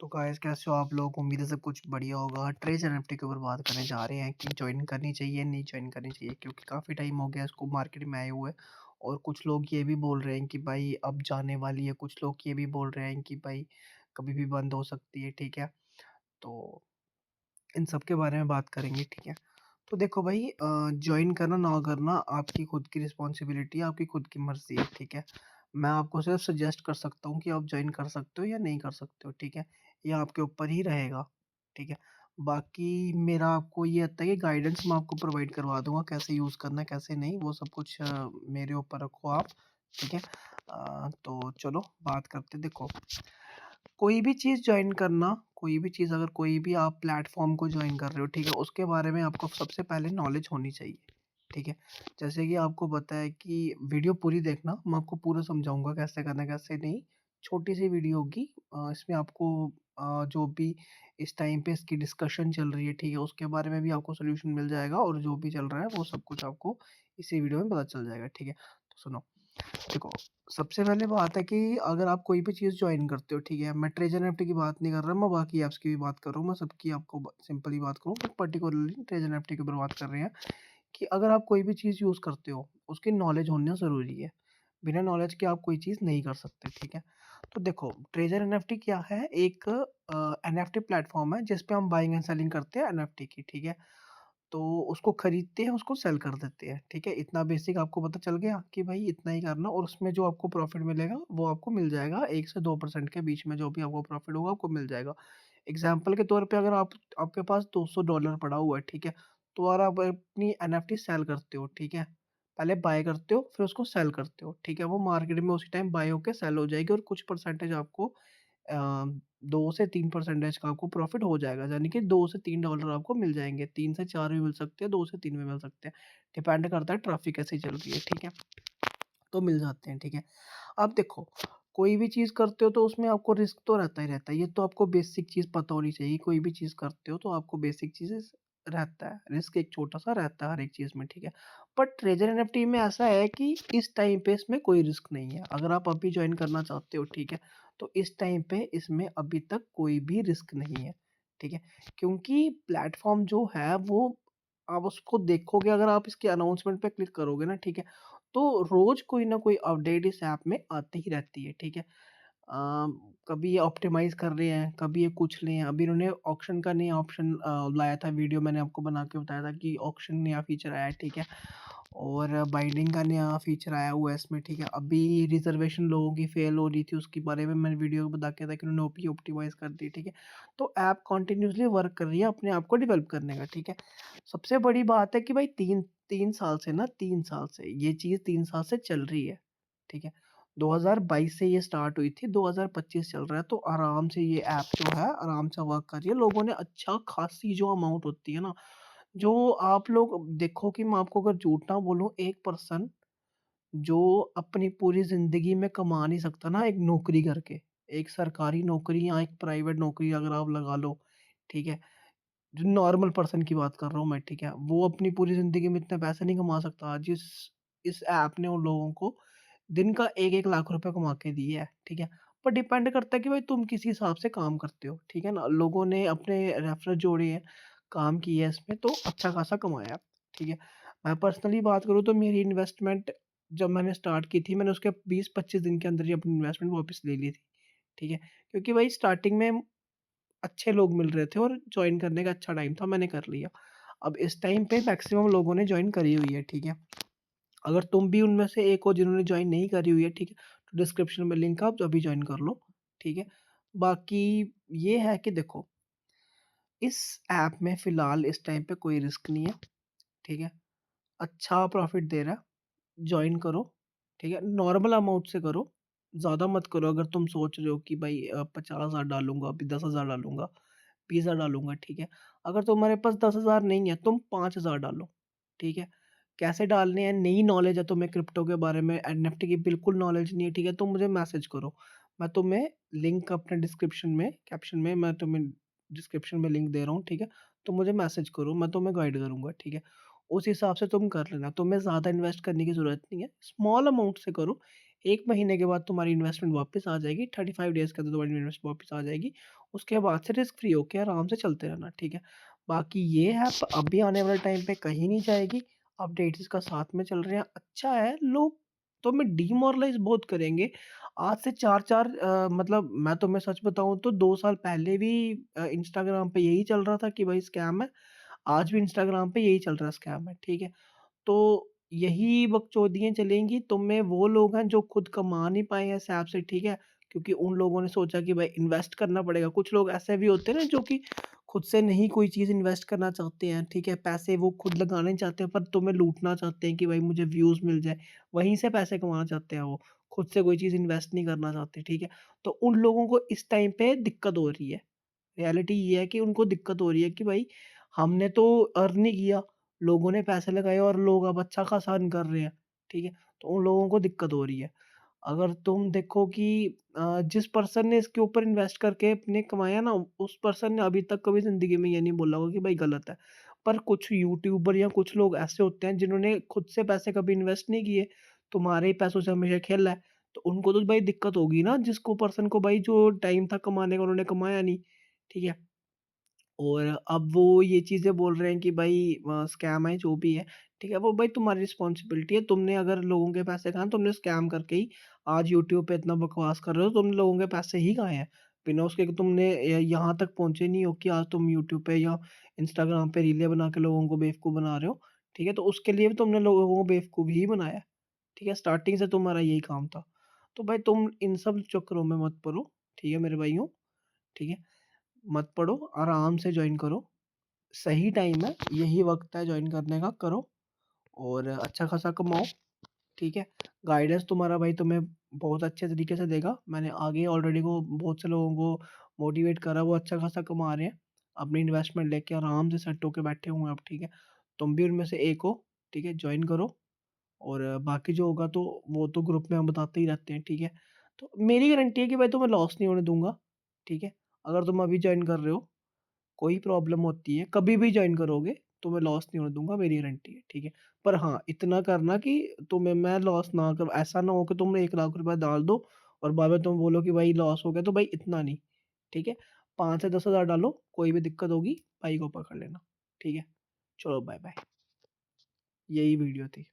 तो गाइस कैसे हो आप लोग? उम्मीद है सब कुछ बढ़िया होगा। ट्रेजर एनएफटी के ऊपर बात करने जा रहे हैं कि जॉइन करनी चाहिए, नहीं जॉइन करनी चाहिए, क्योंकि काफ़ी टाइम हो गया इसको मार्केट में आए हुए। और कुछ लोग ये भी बोल रहे हैं कि भाई अब जाने वाली है, कुछ लोग ये भी बोल रहे हैं कि भाई कभी भी बंद हो सकती है, ठीक है? तो इन सब के बारे में बात करेंगे, ठीक है? तो देखो भाई जॉइन करना ना करना आपकी खुद की रिस्पॉन्सिबिलिटी है, आपकी खुद की मर्ज़ी है, ठीक है? मैं आपको सिर्फ़ सजेस्ट कर सकता हूँ कि आप जॉइन कर सकते हो या नहीं कर सकते हो, ठीक है? ये आपके ऊपर ही रहेगा, ठीक है? बाकी मेरा आपको ये रहता है कि गाइडेंस मैं आपको प्रोवाइड करवा दूँगा, कैसे यूज़ करना है, कैसे नहीं, वो सब कुछ मेरे ऊपर रखो आप, ठीक है? तो चलो बात करते हैं। देखो, कोई भी चीज़ जॉइन करना, कोई भी चीज़ अगर कोई भी आप प्लेटफ़ॉर्म को जॉइन कर रहे हो, ठीक है? उसके बारे में आपको सबसे पहले नॉलेज होनी चाहिए, ठीक है? जैसे कि आपको पता है कि वीडियो पूरी देखना, मैं आपको पूरा समझाऊँगा कैसे करना है, कैसे नहीं। छोटी-सी वीडियो होगी इसमें आपको जो भी इस टाइम पे इसकी डिस्कशन चल रही है, ठीक है? उसके बारे में भी आपको सॉल्यूशन मिल जाएगा और जो भी चल रहा है, वो सब कुछ आपको इसी वीडियो में पता चल जाएगा, ठीक है? तो सुनो, देखो, सबसे पहले बात है कि अगर आप कोई भी चीज़ जॉइन करते हो, ठीक है? मैं ट्रेजर एनएफटी की बात नहीं कर रहा, मैं बाकी ऐप्स की भी बात कर रहा हूँ, मैं सबकी आपको ब सिंपल ही बात करूँ, बट पर्टिकुलरली ट्रेजर एनएफटी के ऊपर बात कर रहे हैं कि अगर आप कोई भी चीज़ यूज़ करते हो, उसकी नॉलेज होना ज़रूरी है। बिना नॉलेज के आप कोई चीज़ नहीं कर सकते, ठीक है? तो देखो, ट्रेजर एनएफटी क्या है? एक एनएफटी प्लेटफ़ॉर्म है, जिस पे हम बाइंग एंड सेलिंग करते हैं एनएफटी की, ठीक है? तो उसको खरीदते हैं, उसको सेल कर देते हैं, ठीक है? इतना बेसिक आपको पता चल गया कि भाई इतना ही करना और उसमें जो आपको प्रॉफ़िट मिलेगा, वो आपको मिल जाएगा 1 से 2% के बीच में जो भी आपको प्रॉफ़िट होगा, आपको मिल जाएगा। एग्ज़ाम्पल के तौर पे अगर आपके पास $200 पड़ा हुआ है, ठीक है? तो और आप अपनी एनएफटी सेल करते हो, ठीक है? पहले बाय करते हो, फिर उसको सेल करते हो, ठीक है? वो मार्केट में उसी टाइम बाय होके सेल हो जाएगी और कुछ परसेंटेज आपको अ, 2 से 3 परसेंटेज का आपको प्रॉफ़िट हो जाएगा, यानी कि 2 से $3 आपको मिल जाएँगे। 3 से 4 भी मिल सकते हैं, 2 से 3 भी मिल सकते हैं। डिपेंड करता है ट्रैफ़िक कैसी चल रही है, ठीक है? तो मिल जाते हैं, ठीक है? अब देखो, कोई भी चीज़ करते हो तो उसमें आपको रिस्क तो रहता ही रहता है। ये तो आपको बेसिक चीज़ पता होनी चाहिए। कोई भी चीज़ करते हो तो आपको बेसिक चीज़ेज़ रहता है। रिस्क एक छोटा-सा रहता है हर एक चीज़ में, ठीक है? बट ट्रेजर एनएफटी में ऐसा है कि इस टाइम पे इसमें कोई रिस्क नहीं है। अगर आप अभी जॉइन करना चाहते हो, ठीक है? तो इस टाइम पे इसमें अभी तक कोई भी रिस्क नहीं है, ठीक है? क्योंकि प्लेटफ़ॉर्म जो है वो आप उसको देखोगे, अगर आप इसके अनाउंसमेंट पे क्लिक करोगे ना, ठीक है? तो रोज़ कोई ना कोई अपडेट इस ऐप में आती ही रहती है, ठीक है? कभी ये ऑप्टिमाइज़ कर रहे हैं, कभी ये कुछ ले हैं। अभी इन्होंने ऑक्शन का नया ऑप्शन लाया था, वीडियो मैंने आपको बना के बताया था कि ऑक्शन नया फीचर आया है, ठीक है? और बाइंडिंग का नया फीचर आया हुआ है इसमें, ठीक है? अभी रिज़र्वेशन लोगों की फ़ेल हो रही थी, उसके बारे में मैंने वीडियो बता के था कि उन्होंने ओपी ऑप्टिमाइज़ कर दी, ठीक है? तो ऐप कंटीन्यूअसली वर्क कर रही है अपने आप को डेवलप करने का, ठीक है? सबसे बड़ी बात है कि भाई 3 साल से ना 3 साल से ये चीज़ 3 साल से चल रही है, ठीक है? 2022 से ये स्टार्ट हुई थी, 2025 चल रहा है, तो आराम से ये ऐप जो है आराम से वर्क कर रही है। लोगों ने अच्छा खासी जो अमाउंट होती है ना, जो आप लोग देखो कि मैं आपको अगर झूठ ना बोलूँ, एक पर्सन जो अपनी पूरी ज़िंदगी में कमा नहीं सकता ना एक नौकरी करके, एक सरकारी नौकरी या एक प्राइवेट नौकरी अगर आप लगा लो, ठीक है? जो नॉर्मल पर्सन की बात कर रहा हूँ मैं, ठीक है? वो अपनी पूरी ज़िंदगी में इतने पैसे नहीं कमा सकता, जिस इस ऐप ने उन लोगों को दिन का 1-1 लाख रुपए कमा के दिए है, ठीक है? पर डिपेंड करता है कि भाई तुम किस हिसाब से काम करते हो, ठीक है ना? लोगों ने अपने रेफरल जोड़े हैं, काम किया है इसमें तो अच्छा खासा कमाया है, ठीक है? मैं पर्सनली बात करूँ तो मेरी इन्वेस्टमेंट जब मैंने स्टार्ट की थी, मैंने उसके 20-25 दिन के अंदर ही अपनी इन्वेस्टमेंट वापस ले ली थी, ठीक है? क्योंकि भाई स्टार्टिंग में अच्छे लोग मिल रहे थे और जॉइन करने का अच्छा टाइम था, मैंने कर लिया। अब इस टाइम पे मैक्सिमम लोगों ने जॉइन करी हुई है, ठीक है? अगर तुम भी उनमें से एक हो जिन्होंने जॉइन नहीं करी हुई है, ठीक है? तो डिस्क्रिप्शन में लिंक है, आप अभी जॉइन कर लो, ठीक है? बाकी ये है कि देखो, इस ऐप में फ़िलहाल इस टाइम पे कोई रिस्क नहीं है, ठीक है? अच्छा प्रॉफ़िट दे रहा है, जॉइन करो, ठीक है? नॉर्मल अमाउंट से करो, ज़्यादा मत करो अगर तुम सोच रहे हो कि भाई 50,000 डालूँगा, अभी 10,000 डालूँगा, 20,000 डालूँगा, ठीक है? अगर तुम्हारे पास 10,000 नहीं है, तुम 5,000 डालो, ठीक है? कैसे डालने हैं, नई नॉलेज है तुम्हें क्रिप्टो के बारे में, एनएफटी की बिल्कुल नॉलेज नहीं है, ठीक है? तुम मुझे मैसेज करो, मैं तुम्हें लिंक अपने डिस्क्रिप्शन में कैप्शन में मैं तुम्हें डिस्क्रिप्शन में लिंक दे रहा हूँ, ठीक है? तुम मुझे मैसेज करो, मैं तुम्हें गाइड करूँगा, ठीक है? उस हिसाब से तुम कर लेना, तुम्हें ज़्यादा इन्वेस्ट करने की ज़रूरत नहीं है, स्मॉल अमाउंट से करो, 1 महीने के बाद तुम्हारी इन्वेस्टमेंट वापस आ जाएगी, 35 डेज़ के अंदर तुम्हारी इन्वेस्टमेंट वापस आ जाएगी। उसके बाद से रिस्क फ्री होके आराम से चलते रहना, ठीक है? बाकी ये ऐप अभी आने वाले टाइम पे कहीं नहीं जाएगी, अपडेट्स इसका साथ में चल रहे हैं, अच्छा है, लोग तुम्हें डिमोरलाइज़ बहुत करेंगे। आज से 4-4 मतलब मैं तुम्हें सच बताऊँ तो 2 साल पहले भी इंस्टाग्राम पे यही चल रहा था कि भाई स्कैम है, आज भी इंस्टाग्राम पे यही चल रहा है स्कैम है, ठीक है? तो यही बकचोदियाँ चलेंगी, तुम में वो लोग हैं जो खुद कमा नहीं पाए हैं इस ऐप से, ठीक है? क्योंकि उन लोगों ने सोचा कि भाई इन्वेस्ट करना पड़ेगा। कुछ लोग ऐसे भी होते हैं ना जो कि खुद से नहीं कोई चीज़ इन्वेस्ट करना चाहते हैं, ठीक है? पैसे वो खुद लगाना नहीं चाहते पर तुम्हें लूटना चाहते हैं कि भाई मुझे व्यूज़ मिल जाए, वहीं से पैसे कमाना चाहते हैं वो। खुद से कोई चीज़ इन्वेस्ट नहीं करना चाहते, ठीक है? तो उन लोगों को इस टाइम पे दिक्कत हो रही है। रियलिटी ये है कि उनको दिक्कत हो रही है कि भाई हमने तो अर्न नहीं किया, लोगों ने पैसे लगाए और लोग अब अच्छा खासा अर्न कर रहे हैं, ठीक है? तो उन लोगों को दिक्कत हो रही है। अगर तुम देखो कि जिस पर्सन ने इसके ऊपर इन्वेस्ट करके अपने कमाया ना, उस पर्सन ने अभी तक कभी ज़िंदगी में ये नहीं बोला होगा कि भाई गलत है। पर कुछ यूट्यूबर या कुछ लोग ऐसे होते हैं जिन्होंने खुद से पैसे कभी इन्वेस्ट नहीं किए, तुम्हारे ही पैसों से हमेशा खेला है, तो उनको तो भाई दिक्कत होगी ना जिसको पर्सन को भाई जो टाइम था कमाने का उन्होंने कमाया नहीं, ठीक है? और अब वो ये चीज़ें बोल रहे हैं कि भाई स्कैम है जो भी है, ठीक है? वो भाई तुम्हारी रिस्पॉन्सिबिलिटी है, तुमने अगर लोगों के पैसे खाए तुमने स्कैम करके ही आज यूट्यूब पे इतना बकवास कर रहे हो, तुमने लोगों के पैसे ही खाए हैं। बिना उसके कि तुमने यहाँ तक पहुँचे नहीं हो कि आज तुम यूट्यूब पे या इंस्टाग्राम पे रीलें बना के लोगों को बेवकूफ़ बना रहे हो, ठीक है? तो उसके लिए भी तुमने लोगों को बेवकूफ़ ही बनाया है, ठीक है? स्टार्टिंग से तुम्हारा यही काम था। तो भाई तुम इन सब चक्करों में मत पड़ो, ठीक है मेरे भाइयों, ठीक है? मत पड़ो, आराम से जॉइन करो। सही टाइम है, यही वक़्त है जॉइन करने का, करो और अच्छा खासा कमाओ, ठीक है? गाइडेंस तुम्हारा भाई तुम्हें बहुत अच्छे तरीके से देगा। मैंने आगे ऑलरेडी को बहुत से लोगों को मोटिवेट करा, वो अच्छा खासा कमा रहे हैं। अपनी इन्वेस्टमेंट लेके आराम से सेट होके बैठे हुए हैं अब, ठीक है? तुम भी उनमें से एक हो, ठीक है? जॉइन करो और बाकी जो होगा तो वो तो ग्रुप में हम बताते ही रहते हैं, ठीक है? तो मेरी गारंटी है कि भाई तुम्हें लॉस नहीं होने दूँगा, ठीक है? अगर तुम अभी जॉइन कर रहे हो कोई प्रॉब्लम होती है, कभी भी जॉइन करोगे तो मैं लॉस नहीं होने दूँगा, मेरी गारंटी है, ठीक है? पर हाँ, इतना करना कि तुम्हें मैं लॉस ना कर ऐसा ना हो कि तुम 1 लाख रुपए डाल दो और बाद में तुम बोलो कि भाई लॉस हो गया, तो भाई इतना नहीं, ठीक है? 5 से 10,000 डालो, कोई भी दिक्कत होगी भाई को पकड़ लेना, ठीक है? चलो बाय-बाय। यही वीडियो थी।